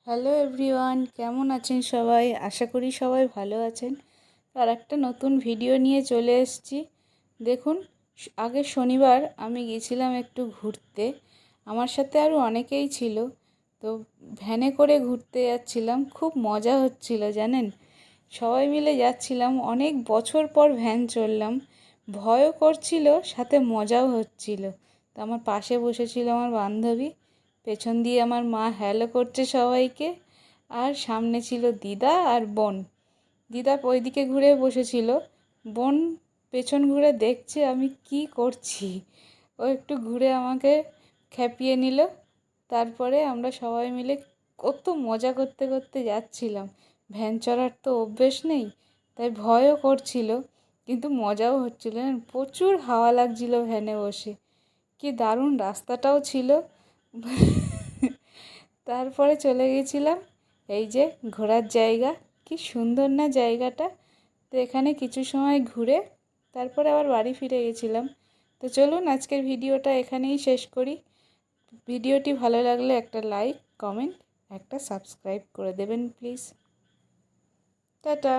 Hello everyone, কেমন আছেন সবাই? আশা করি সবাই ভালো আছেন। আর একটা নতুন ভিডিও নিয়ে চলে এসেছি। দেখুন, আগের শনিবার আমি গেছিলাম একটু ঘুরতে। আমার সাথে আরও অনেকেই ছিল। তো ভ্যানে করে ঘুরতে যাচ্ছিলাম, খুব মজা হচ্ছিল জানেন। সবাই মিলে যাচ্ছিলাম, অনেক বছর পর ভ্যান চললাম। ভয়ও করছিল, সাথে মজাও হচ্ছিল। তো আমার পাশে বসেছিল আমার বান্ধবী, পেছন দিয়ে আমার মা হ্যালো করছে সবাইকে। আর সামনে ছিল দিদা আর বোন। দিদা ওইদিকে ঘুরে বসেছিল, বোন পেছন ঘুরে দেখছে আমি কি করছি। ও একটু ঘুরে আমাকে খেপিয়ে নিল। তারপরে আমরা সবাই মিলে কত মজা করতে করতে যাচ্ছিলাম। ভ্যান চড়ার তো অভ্যেস নেই, তাই ভয়ও করছিল, কিন্তু মজাও হচ্ছিল। প্রচুর হাওয়া লাগছিল ভ্যানে বসে। কি দারুণ রাস্তাটাও ছিল। তারপরে চলে গেছিলাম এই যে ঘোরার জায়গা। কি সুন্দর না জায়গাটা। তো এখানে কিছু সময় ঘুরে তারপরে আবার বাড়ি ফিরে গেছিলাম। তো চলুন আজকের ভিডিওটা এখানেই শেষ করি। ভিডিওটি ভালো লাগলে একটা লাইক, কমেন্ট, একটা সাবস্ক্রাইব করে দেবেন প্লিজ। টাটা।